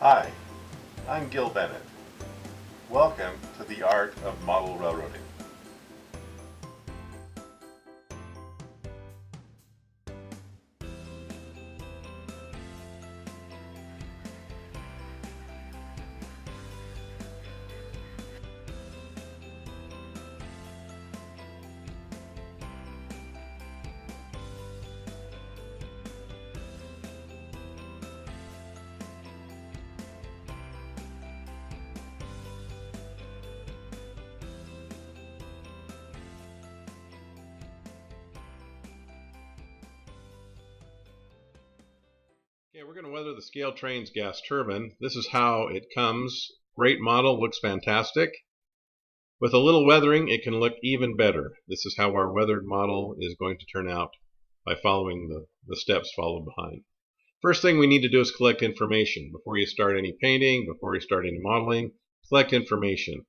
Hi, I'm Gil Bennett. Welcome to the Art of Model Railroading. Okay, we're going to weather the scale train's gas turbine. This is how it comes. Great model, looks fantastic. With a little weathering, it can look even better. This is how our weathered model is going to turn out by following the steps followed behind. First thing we need to do is collect information. Before you start any painting, before you start any modeling, collect information.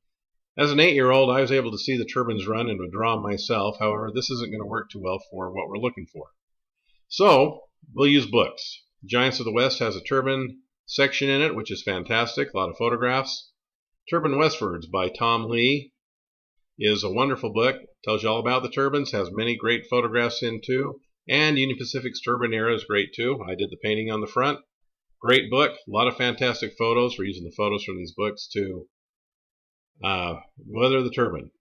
As an 8-year-old, I was able to see the turbines run and would draw them myself. However, this isn't going to work too well for what we're looking for. So, we'll use books. Giants of the West has a turbine section in it, which is fantastic, a lot of photographs. Turbine Westwards by Tom Lee is a wonderful book, tells you all about the turbines, has many great photographs in too, and Union Pacific's Turbine Era is great too. I did the painting on the front. Great book, a lot of fantastic photos. We're using the photos from these books to weather the turbine.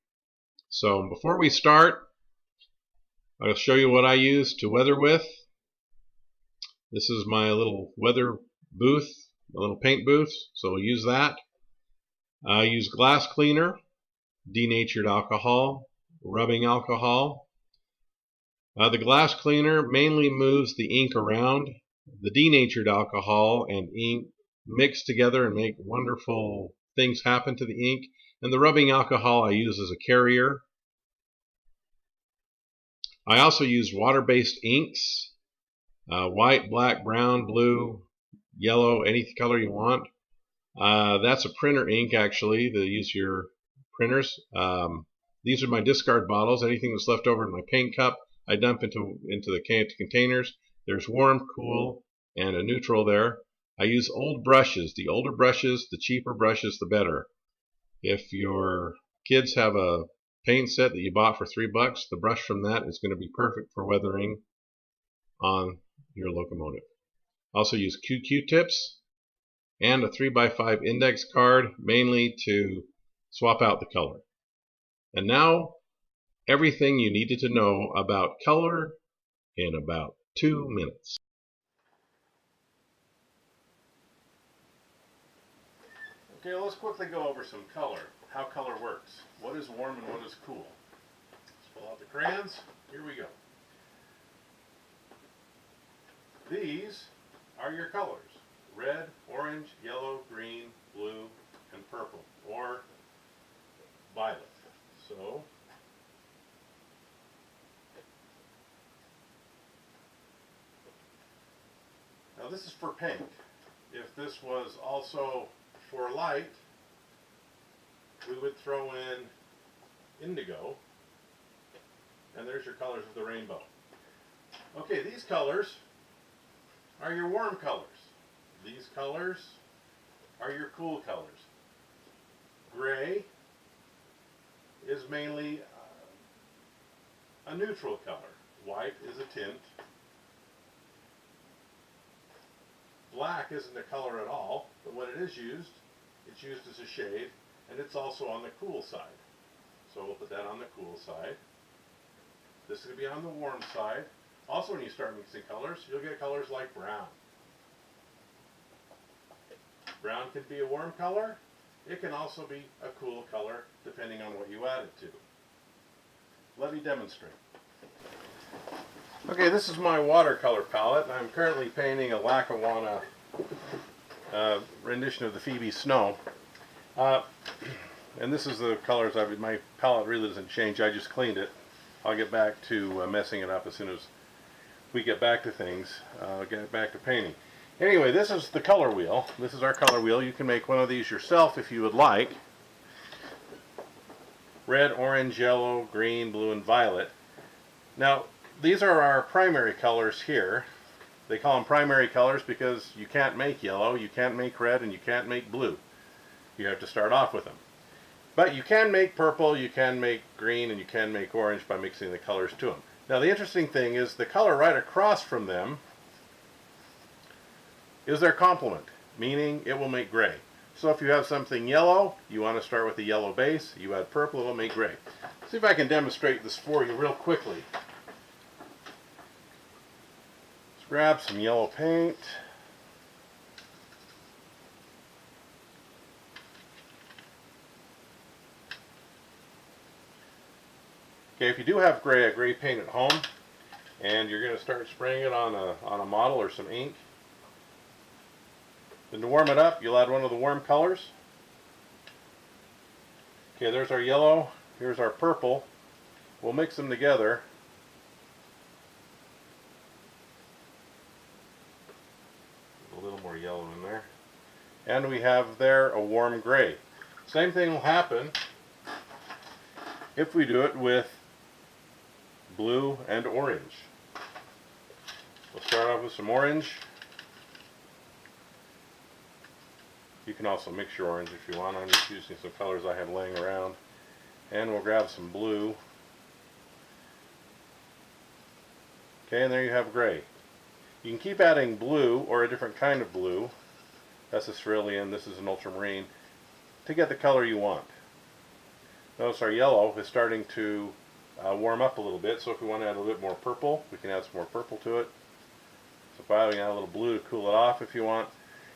So before we start, I'll show you what I use to weather with. This is my little weather booth, a little paint booth, so we'll use that. I use glass cleaner, denatured alcohol, rubbing alcohol. The glass cleaner mainly moves the ink around. The denatured alcohol and ink mix together and make wonderful things happen to the ink. And the rubbing alcohol I use as a carrier. I also use water-based inks. White, black, brown, blue, yellow, any color you want. That's a printer ink, actually, to use your printers. These are my discard bottles. Anything that's left over in my paint cup, I dump into the containers. There's warm, cool, and a neutral there. I use old brushes. The older brushes, the cheaper brushes, the better. If your kids have a paint set that you bought for $3, the brush from that is going to be perfect for weathering on your locomotive. Also use Q-tips and a 3x5 index card, mainly to swap out the color. And now everything you needed to know about color in about 2 minutes. Okay, let's quickly go over some color, how color works. What is warm and what is cool? Let's pull out the crayons. Here we go. These are your colors: red, orange, yellow, green, blue, and purple, or violet. So, now this is for paint. If this was also for light, we would throw in indigo, and there's your colors of the rainbow. Okay, these colors are your warm colors. These colors are your cool colors. Gray is mainly a neutral color. White is a tint. Black isn't a color at all, but when it is used, it's used as a shade, and it's also on the cool side. So we'll put that on the cool side. This is going to be on the warm side. Also, when you start mixing colors, you'll get colors like brown. Brown can be a warm color. It can also be a cool color, depending on what you add it to. Let me demonstrate. Okay, this is my watercolor palette. I'm currently painting a Lackawanna rendition of the Phoebe Snow. And this is the colors. My palette really doesn't change. I just cleaned it. I'll get back to messing it up as soon as we get back to things, get back to painting. Anyway, this is the color wheel. This is our color wheel. You can make one of these yourself if you would like. Red, orange, yellow, green, blue, and violet. Now, these are our primary colors here. They call them primary colors because you can't make yellow, you can't make red, and you can't make blue. You have to start off with them. But you can make purple, you can make green, and you can make orange by mixing the colors to them. Now the interesting thing is the color right across from them is their complement, meaning it will make gray. So if you have something yellow, you want to start with a yellow base. You add purple, it will make gray. See if I can demonstrate this for you real quickly. Let's grab some yellow paint. Okay, if you do have gray paint at home, and you're going to start spraying it on a model or some ink, then to warm it up, you'll add one of the warm colors. Okay, there's our yellow, here's our purple. We'll mix them together. A little more yellow in there. And we have there a warm gray. Same thing will happen if we do it with blue and orange. We'll start off with some orange. You can also mix your orange if you want. I'm just using some colors I have laying around. And we'll grab some blue. Okay, and there you have gray. You can keep adding blue or a different kind of blue. That's a cerulean, this is an ultramarine, to get the color you want. Notice our yellow is starting to warm up a little bit, so if we want to add a little bit more purple, we can add some more purple to it. So finally, we can add a little blue to cool it off if you want.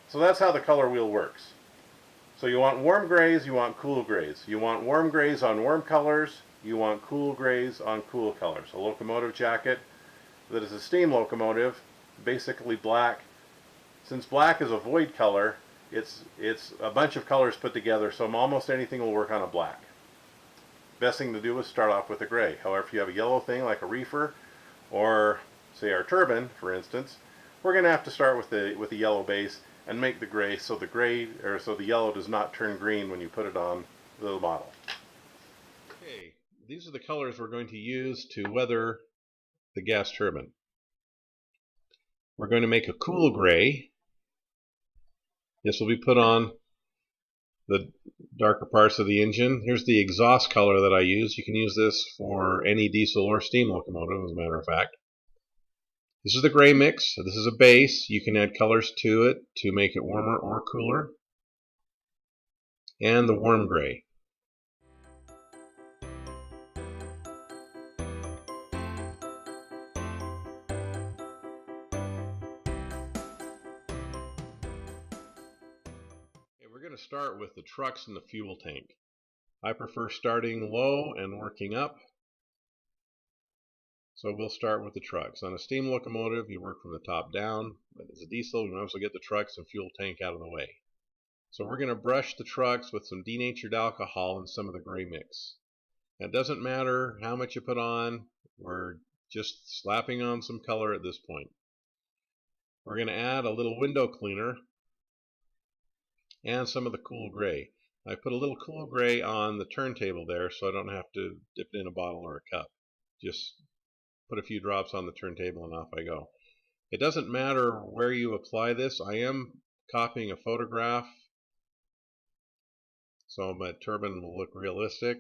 So that's how the color wheel works. So you want warm grays, you want cool grays. You want warm grays on warm colors, you want cool grays on cool colors. A locomotive jacket that is a steam locomotive, basically black. Since black is a void color, it's a bunch of colors put together, so almost anything will work on a black. Best thing to do is start off with a gray. However, if you have a yellow thing like a reefer, or say our turbine, for instance, we're going to have to start with the yellow base and make the gray so the yellow does not turn green when you put it on the model. Okay, these are the colors we're going to use to weather the gas turbine. We're going to make a cool gray. This will be put on the darker parts of the engine. Here's the exhaust color that I use. You can use this for any diesel or steam locomotive, as a matter of fact. This is the gray mix. This is a base. You can add colors to it to make it warmer or cooler. And the warm gray. We're going to start with the trucks and the fuel tank. I prefer starting low and working up. So we'll start with the trucks. On a steam locomotive, you work from the top down, but as a diesel, you also get the trucks and fuel tank out of the way. So we're going to brush the trucks with some denatured alcohol and some of the gray mix. Now, it doesn't matter how much you put on, we're just slapping on some color at this point. We're going to add a little window cleaner and some of the cool gray. I put a little cool gray on the turntable there so I don't have to dip it in a bottle or a cup. Just put a few drops on the turntable and off I go. It doesn't matter where you apply this. I am copying a photograph so my turbine will look realistic.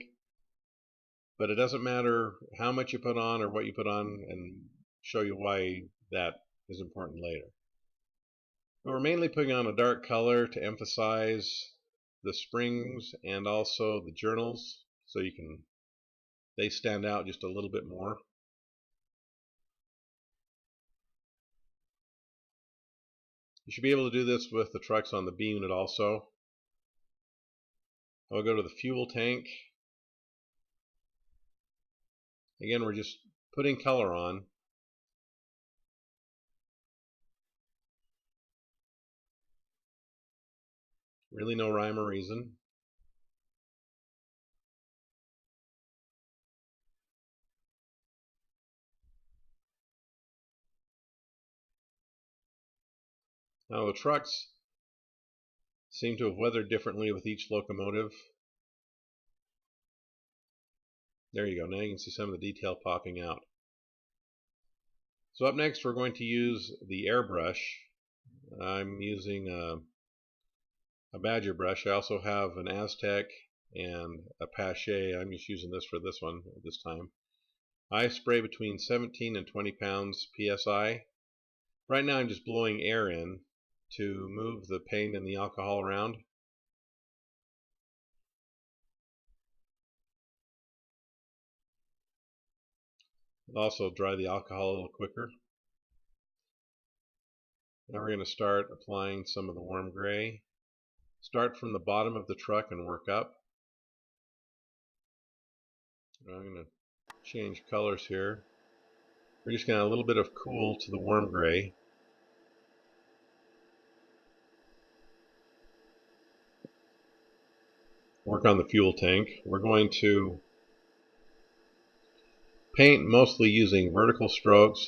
But it doesn't matter how much you put on or what you put on, and show you why that is important later. But we're mainly putting on a dark color to emphasize the springs and also the journals, so they stand out just a little bit more. You should be able to do this with the trucks on the B unit also. I'll go to the fuel tank. Again, we're just putting color on. Really no rhyme or reason. Now the trucks seem to have weathered differently with each locomotive. There you go. Now you can see some of the detail popping out. So up next we're going to use the airbrush. I'm using a Badger brush. I also have an Aztec and a Pache. I'm just using this for this one at this time. I spray between 17 and 20 pounds psi. Right now I'm just blowing air in to move the paint and the alcohol around. It'll also dry the alcohol a little quicker. Now we're going to start applying some of the warm gray. Start from the bottom of the truck and work up. I'm going to change colors here. We're just going to add a little bit of cool to the warm gray. Work on the fuel tank. We're going to paint mostly using vertical strokes,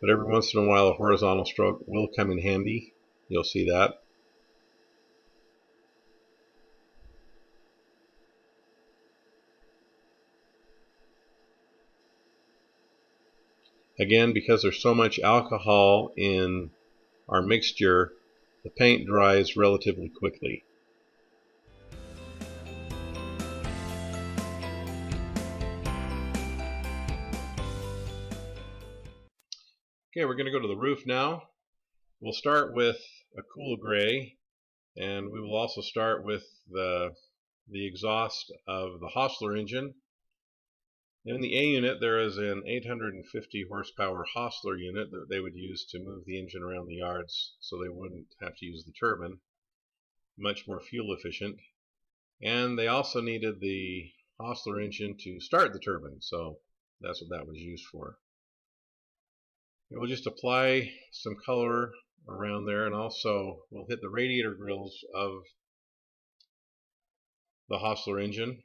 but every once in a while a horizontal stroke will come in handy. You'll see that. Again, because there's so much alcohol in our mixture, the paint dries relatively quickly. Okay, we're going to go to the roof now. We'll start with a cool gray, and we will also start with the exhaust of the Hostler engine. In the A unit there is an 850 horsepower Hostler unit that they would use to move the engine around the yards so they wouldn't have to use the turbine. Much more fuel efficient. And they also needed the Hostler engine to start the turbine, so that's what that was used for. And we'll just apply some color around there, and also we'll hit the radiator grills of the Hostler engine.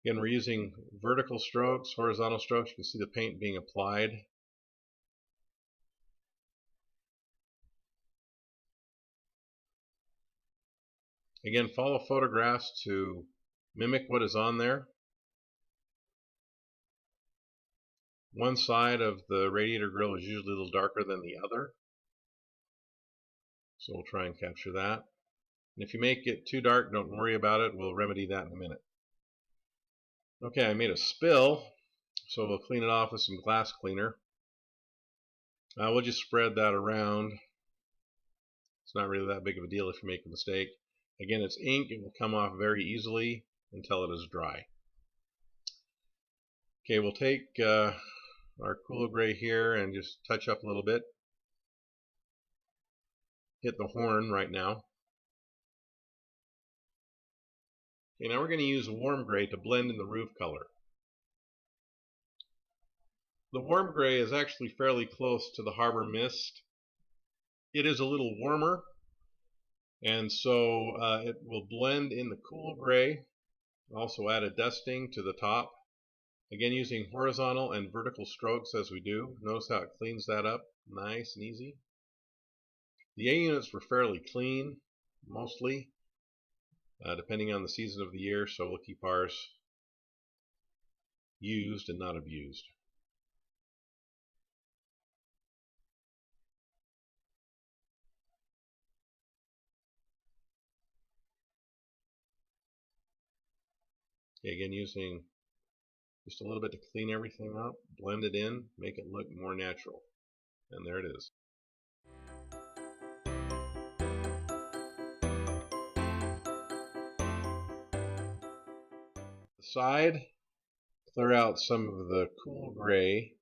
Again, we're using vertical strokes, horizontal strokes. You can see the paint being applied. Again, follow photographs to mimic what is on there. One side of the radiator grill is usually a little darker than the other, so we'll try and capture that. And if you make it too dark, don't worry about it. We'll remedy that in a minute. Okay, I made a spill, so we'll clean it off with some glass cleaner. We'll just spread that around. It's not really that big of a deal if you make a mistake. Again, it's ink. It will come off very easily until it is dry. Okay, we'll take our cool gray here and just touch up a little bit. Hit the horn right now. Okay, now we're going to use a warm gray to blend in the roof color. The warm gray is actually fairly close to the Harbor Mist. It is a little warmer, and so it will blend in the cool gray. Also add a dusting to the top. Again, using horizontal and vertical strokes as we do. Notice how it cleans that up nice and easy. The A units were fairly clean, mostly, depending on the season of the year, so we'll keep ours used and not abused. Okay, again, using just a little bit to clean everything up, blend it in, make it look more natural. And there it is. The side, clear out some of the cool gray,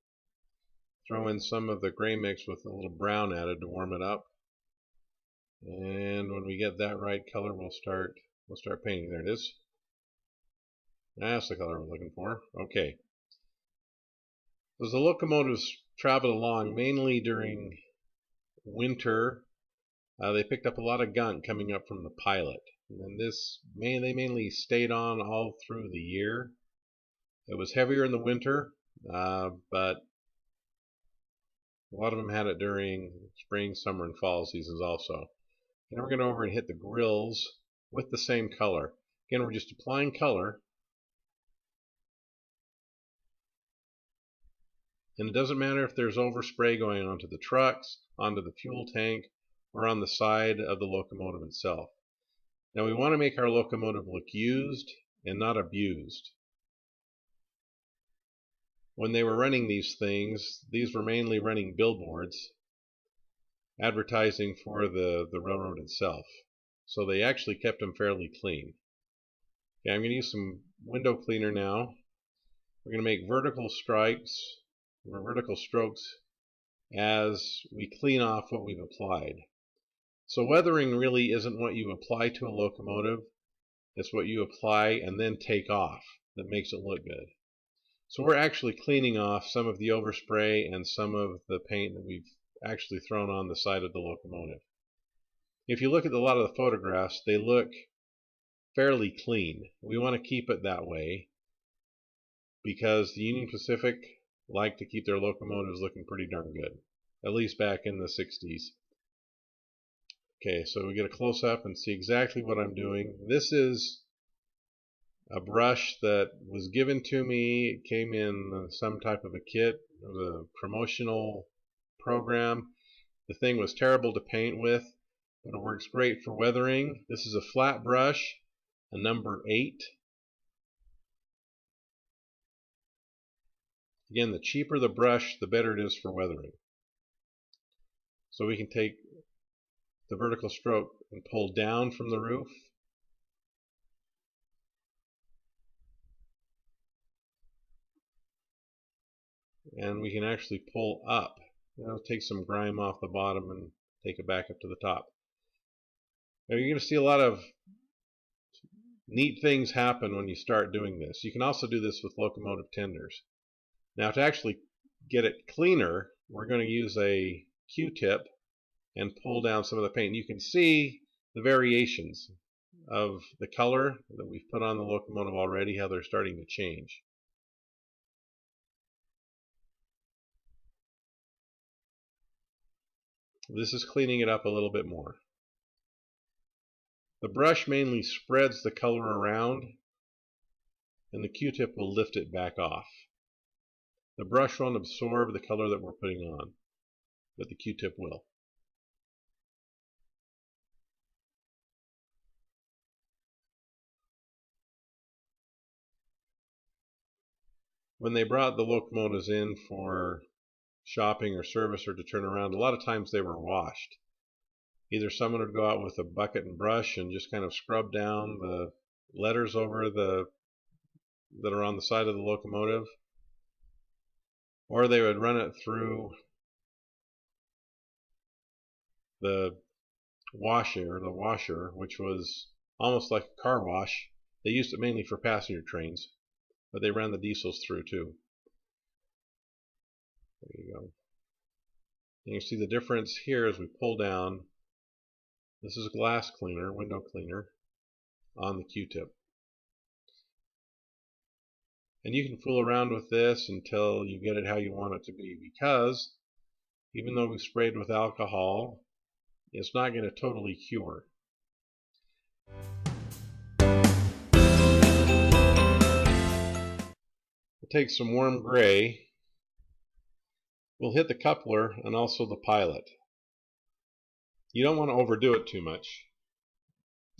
throw in some of the gray mix with a little brown added to warm it up. And when we get that right color, we'll start painting. There it is. That's the color we're looking for. Okay. As the locomotives traveled along, mainly during winter, they picked up a lot of gunk coming up from the pilot. And they mainly stayed on all through the year. It was heavier in the winter, but a lot of them had it during spring, summer, and fall seasons also. And we're going to go over and hit the grills with the same color. Again, we're just applying color. And it doesn't matter if there's overspray going onto the trucks, onto the fuel tank, or on the side of the locomotive itself. Now we want to make our locomotive look used and not abused. When they were running these things, these were mainly running billboards advertising for the railroad itself. So they actually kept them fairly clean. Okay, I'm going to use some window cleaner now. We're going to make vertical stripes or vertical strokes as we clean off what we've applied. So weathering really isn't what you apply to a locomotive. It's what you apply and then take off that makes it look good. So we're actually cleaning off some of the overspray and some of the paint that we've actually thrown on the side of the locomotive. If you look at a lot of the photographs, they look fairly clean. We want to keep it that way because the Union Pacific like to keep their locomotives looking pretty darn good, at least back in the 60s. Okay, so we get a close-up and see exactly what I'm doing. This is a brush that was given to me. It came in some type of a kit. It was a promotional program. The thing was terrible to paint with, but it works great for weathering. This is a flat brush, a number 8. Again, the cheaper the brush, the better it is for weathering. So we can take the vertical stroke and pull down from the roof. And we can actually pull up. Take some grime off the bottom and take it back up to the top. Now you're going to see a lot of neat things happen when you start doing this. You can also do this with locomotive tenders. Now to actually get it cleaner, we're going to use a Q-tip and pull down some of the paint. You can see the variations of the color that we've put on the locomotive already, how they're starting to change. This is cleaning it up a little bit more. The brush mainly spreads the color around, and the Q-tip will lift it back off. The brush won't absorb the color that we're putting on, but the Q-tip will. When they brought the locomotives in for shopping or service or to turn around, a lot of times they were washed. Either someone would go out with a bucket and brush and just kind of scrub down the letters over that are on the side of the locomotive, or they would run it through the washer, which was almost like a car wash. They used it mainly for passenger trains, but they ran the diesels through too. There you go. And you see the difference here as we pull down. This is a glass cleaner, window cleaner, on the Q-tip. And you can fool around with this until you get it how you want it to be, because even though we've sprayed with alcohol, it's not going to totally cure. We'll take some warm gray. We'll hit the coupler and also the pilot. You don't want to overdo it too much.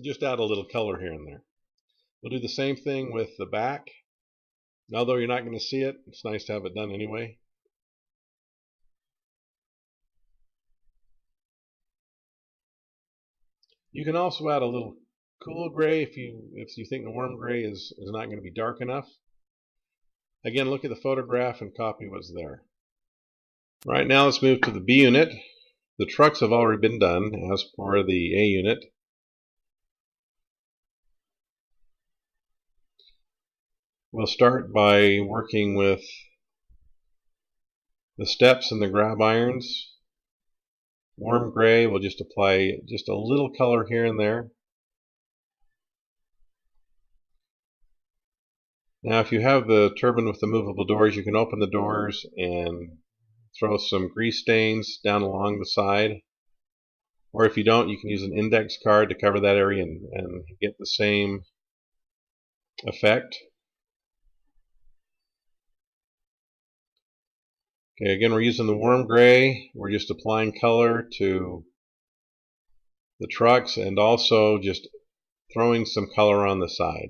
Just add a little color here and there. We'll do the same thing with the back. Although you're not going to see it, it's nice to have it done anyway. You can also add a little cool gray if you think the warm gray is not going to be dark enough. Again, look at the photograph and copy what's there. Right now let's move to the B unit. The trucks have already been done as for the A unit. We'll start by working with the steps and the grab irons. Warm gray, we'll just apply just a little color here and there. Now if you have the turbine with the movable doors, you can open the doors and throw some grease stains down along the side. Or if you don't, you can use an index card to cover that area and get the same effect. Okay, again, we're using the warm gray. We're just applying color to the trucks and also just throwing some color on the side.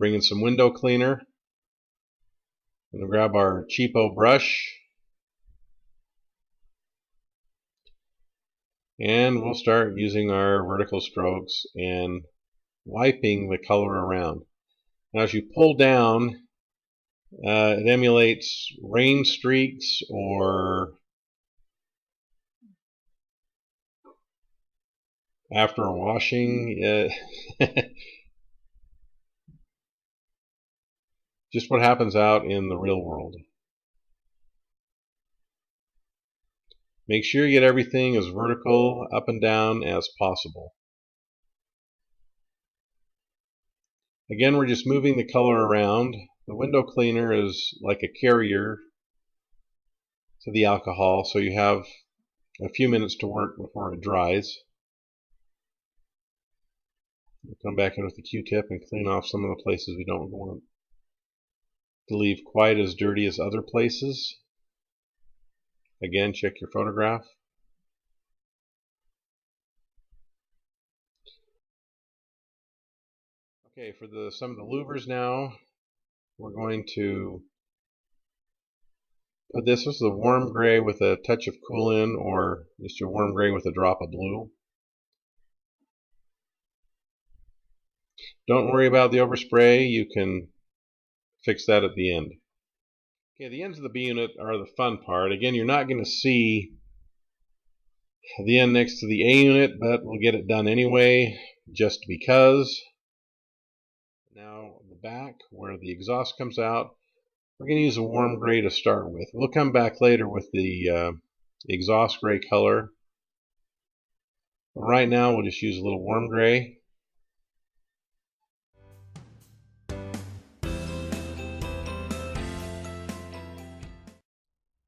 Bring in some window cleaner. I'm going to grab our cheapo brush. And we'll start using our vertical strokes and wiping the color around. Now as you pull down, it emulates rain streaks or after a washing. Just what happens out in the real world. Make sure you get everything as vertical up and down as possible. Again, we're just moving the color around. The window cleaner is like a carrier to the alcohol, so you have a few minutes to work before it dries. We'll come back in with the Q-tip and clean off some of the places we don't want to leave quite as dirty as other places. Again, check your photograph. Okay, for some of the louvers now, we're going to put this is a warm gray with a touch of cool in, or just a warm gray with a drop of blue. Don't worry about the overspray, you can fix that at the end. Okay, the ends of the B unit are the fun part. Again, you're not going to see the end next to the A unit, but we'll get it done anyway, just because. Now, the back, where the exhaust comes out, we're going to use a warm gray to start with. We'll come back later with the exhaust gray color. But right now, we'll just use a little warm gray.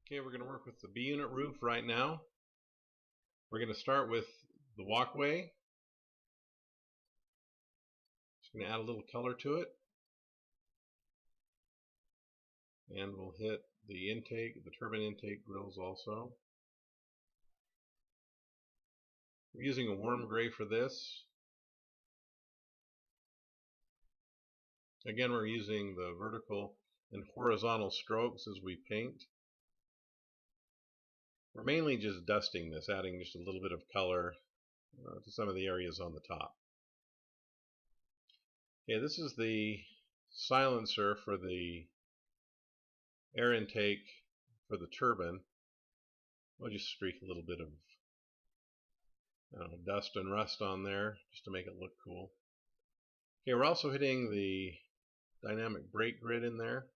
Okay, we're going to work with the B unit roof right now. We're going to start with the walkway. Just going to add a little color to it. And we'll hit the intake, the turbine intake grills also. We're using a warm gray for this. Again, we're using the vertical and horizontal strokes as we paint. We're mainly just dusting this, adding just a little bit of color to some of the areas on the top. Okay, this is the silencer for the air intake for the turbine. We'll just streak a little bit of dust and rust on there just to make it look cool. Okay, we're also hitting the dynamic brake grid in there.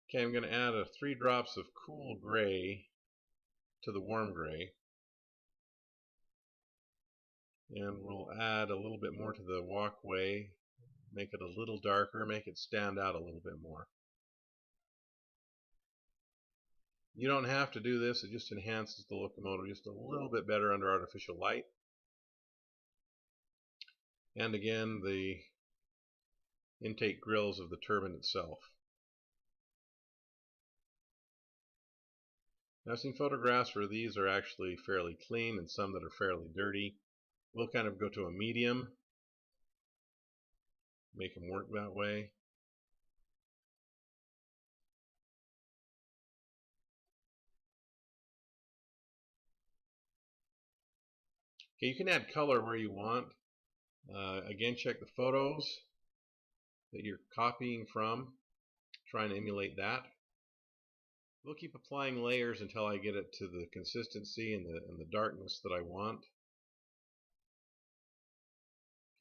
Okay, I'm going to add 3 drops of cool gray to the warm gray. And we'll add a little bit more to the walkway, make it a little darker, make it stand out a little bit more. You don't have to do this, it just enhances the locomotive just a little bit better under artificial light. And again, the intake grills of the turbine itself. Now, I've seen photographs where these are actually fairly clean and some that are fairly dirty. We'll kind of go to a medium, make them work that way. Okay, you can add color where you want. Again, check the photos that you're copying from. Try and emulate that. We'll keep applying layers until I get it to the consistency and the darkness that I want.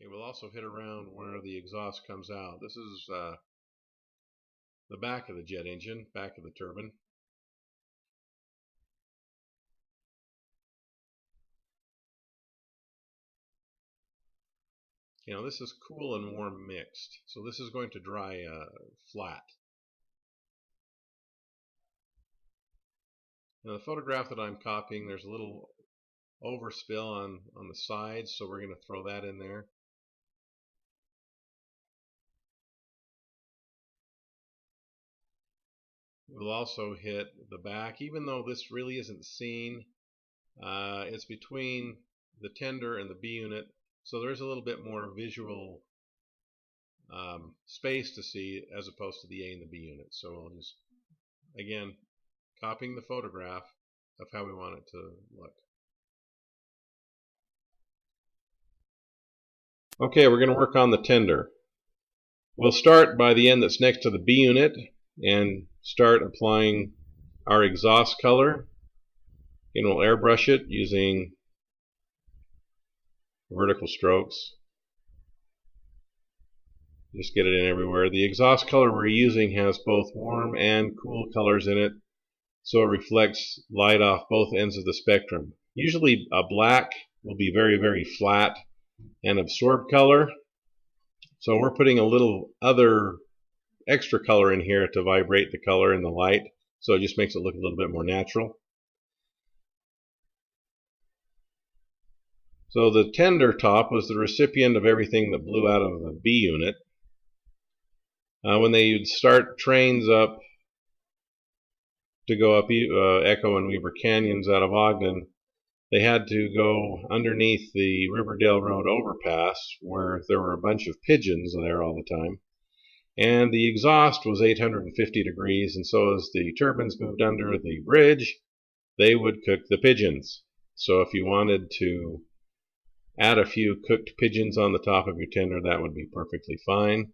Okay, we'll also hit around where the exhaust comes out. This is the back of the jet engine, back of the turbine. This is cool and warm mixed, so this is going to dry flat. Now, the photograph that I'm copying, there's a little overspill on the sides, so we're going to throw that in there. We'll also hit the back, even though this really isn't seen. It's between the tender and the B unit, so there's a little bit more visual space to see as opposed to the A and the B unit. So we'll just, again, copying the photograph of how we want it to look. Okay, we're going to work on the tender. We'll start by the end that's next to the B unit and start applying our exhaust color. And we'll airbrush it using vertical strokes. Just get it in everywhere. The exhaust color we're using has both warm and cool colors in it, so it reflects light off both ends of the spectrum. Usually a black will be very, very flat and absorb color, so we're putting a little other extra color in here to vibrate the color in the light, so it just makes it look a little bit more natural. So the tender top was the recipient of everything that blew out of the B unit. When they start trains up to go up Echo and Weber Canyons out of Ogden, they had to go underneath the Riverdale Road overpass where there were a bunch of pigeons there all the time. And the exhaust was 850 degrees, and so as the turbines moved under the bridge, they would cook the pigeons. So if you wanted to add a few cooked pigeons on the top of your tender, that would be perfectly fine.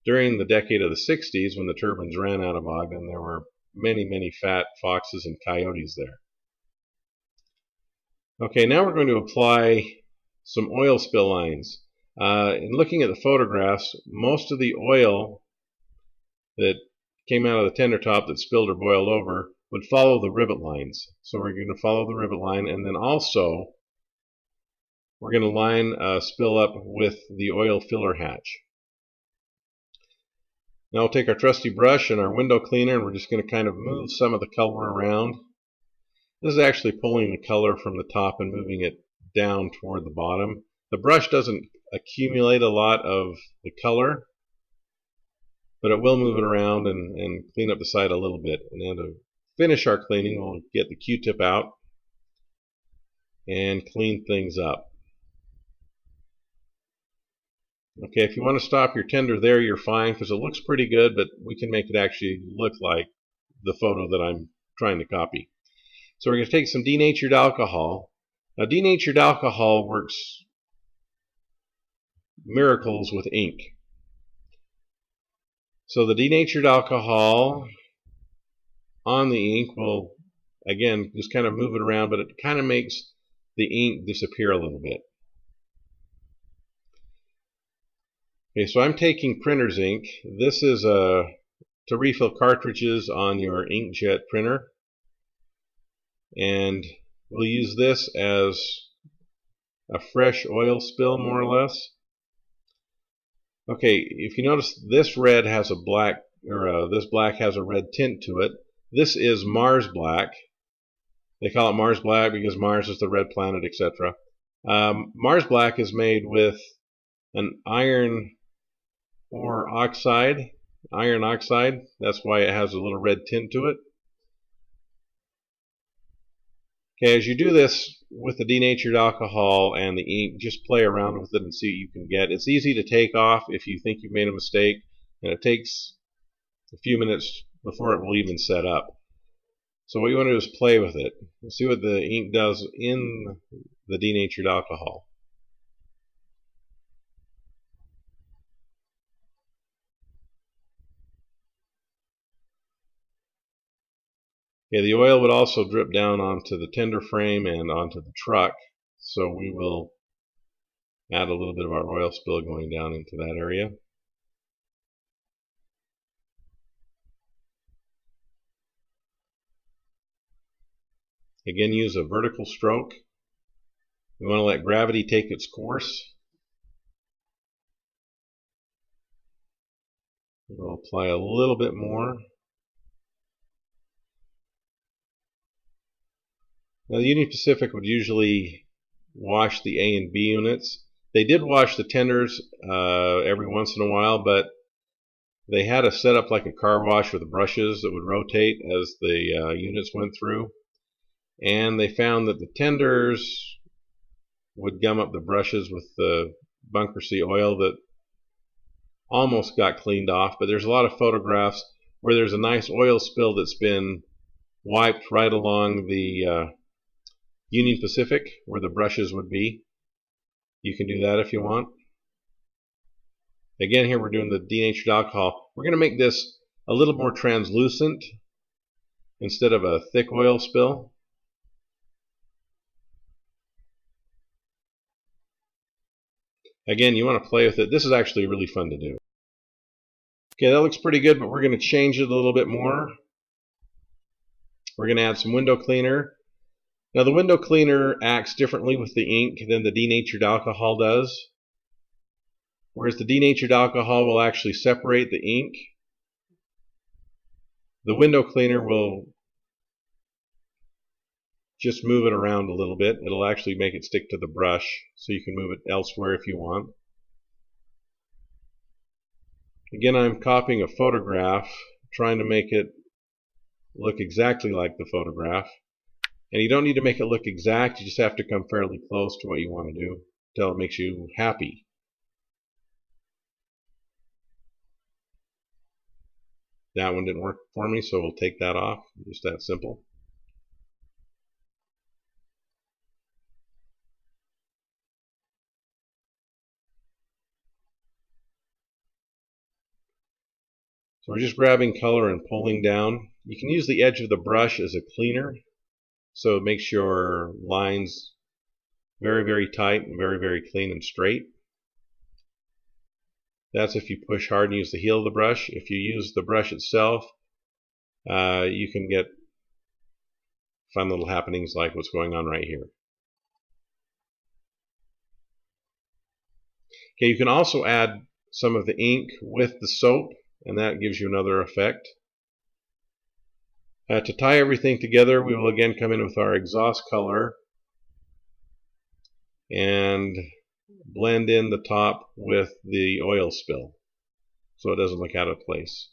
During the decade of the 60s, when the turbines ran out of Ogden, there were many, many fat foxes and coyotes there. Okay, now we're going to apply some oil spill lines. In looking at the photographs, most of the oil that came out of the tender top that spilled or boiled over would follow the rivet lines. So we're going to follow the rivet line, and then also we're going to line a spill up with the oil filler hatch. Now we'll take our trusty brush and our window cleaner, and we're just going to kind of move some of the color around. This is actually pulling the color from the top and moving it down toward the bottom. The brush doesn't accumulate a lot of the color, but it will move it around and clean up the side a little bit. And then to finish our cleaning, we'll get the Q-tip out and clean things up. Okay, if you want to stop your tender there, you're fine, because it looks pretty good, but we can make it actually look like the photo that I'm trying to copy. So we're going to take some denatured alcohol. Now, denatured alcohol works miracles with ink. So the denatured alcohol on the ink will, again, just kind of move it around, but it kind of makes the ink disappear a little bit. Okay, so I'm taking printer's ink. This is to refill cartridges on your inkjet printer. And we'll use this as a fresh oil spill, more or less. Okay, if you notice, this red has a black, or this black has a red tint to it. This is Mars black. They call it Mars black because Mars is the red planet, etc. Mars black is made with an iron oxide. That's why it has a little red tint to it. Okay, as you do this with the denatured alcohol and the ink, just play around with it and see what you can get. It's easy to take off if you think you've made a mistake, and it takes a few minutes before it will even set up. So what you want to do is play with it and see what the ink does in the denatured alcohol. Okay, the oil would also drip down onto the tender frame and onto the truck, so we will add a little bit of our oil spill going down into that area. Again, use a vertical stroke. We want to let gravity take its course. We'll apply a little bit more. Now, the Union Pacific would usually wash the A and B units. They did wash the tenders every once in a while, but They had a setup like a car wash with brushes that would rotate as the units went through, and they found that the tenders would gum up the brushes with the bunker C oil that almost got cleaned off. But there's a lot of photographs where there's a nice oil spill that's been wiped right along the Union Pacific where the brushes would be. You can do that if you want. Again, here we're doing the denatured alcohol. We're going to make this a little more translucent instead of a thick oil spill. Again, you want to play with it. This is actually really fun to do. Okay, that looks pretty good, but we're going to change it a little bit more. We're going to add some window cleaner. Now, the window cleaner acts differently with the ink than the denatured alcohol does. Whereas the denatured alcohol will actually separate the ink, the window cleaner will just move it around a little bit. It'll actually make it stick to the brush, so you can move it elsewhere if you want. Again, I'm copying a photograph, trying to make it look exactly like the photograph. And you don't need to make it look exact, you just have to come fairly close to what you want to do until it makes you happy. That one didn't work for me, so we'll take that off. Just that simple. So we're just grabbing color and pulling down. You can use the edge of the brush as a cleaner, so it makes your lines very, very tight and very, very clean and straight. That's if you push hard and use the heel of the brush. If you use the brush itself, you can get fun little happenings like what's going on right here. Okay, you can also add some of the ink with the soap, and that gives you another effect. To tie everything together, we will again come in with our exhaust color and blend in the top with the oil spill so it doesn't look out of place.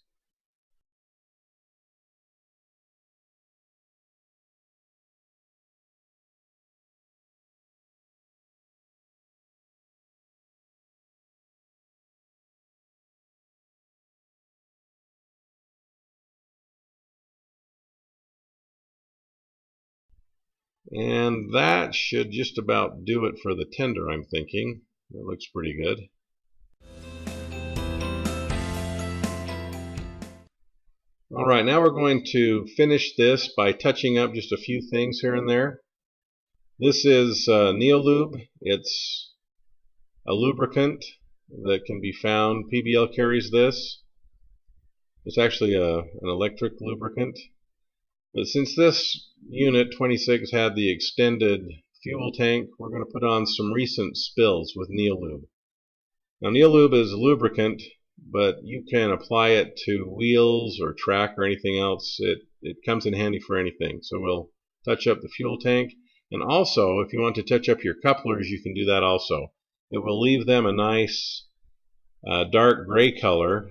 And that should just about do it for the tender, I'm thinking. It looks pretty good. Alright, now we're going to finish this by touching up just a few things here and there. This is Neolube. It's a lubricant that can be found. PBL carries this. It's actually an electric lubricant. But since this unit 26 had the extended fuel tank, we're going to put on some recent spills with Neolube. Now, Neolube is a lubricant, but you can apply it to wheels or track or anything else. It comes in handy for anything. So we'll touch up the fuel tank. And also, if you want to touch up your couplers, you can do that also. It will leave them a nice dark gray color,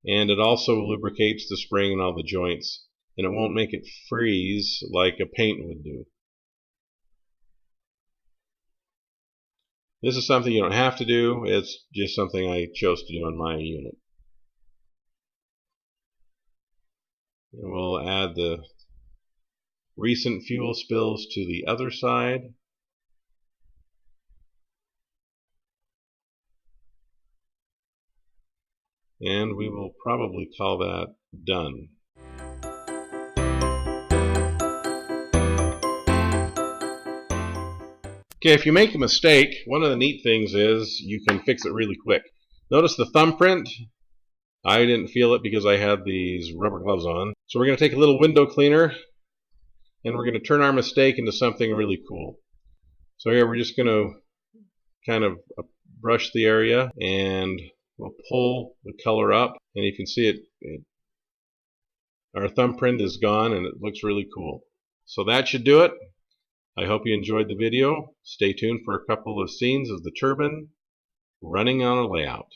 and it also lubricates the spring and all the joints, and it won't make it freeze like a paint would do. This is something you don't have to do. It's just something I chose to do on my unit. And we'll add the recent fuel spills to the other side. And we will probably call that done. Okay, if you make a mistake, one of the neat things is you can fix it really quick. Notice the thumbprint? I didn't feel it because I had these rubber gloves on. So we're going to take a little window cleaner and we're going to turn our mistake into something really cool. So here we're just going to kind of brush the area and we'll pull the color up, and you can see our thumbprint is gone and it looks really cool. So that should do it. I hope you enjoyed the video. Stay tuned for a couple of scenes of the turbine running on a layout.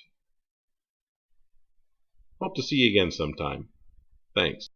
Hope to see you again sometime. Thanks.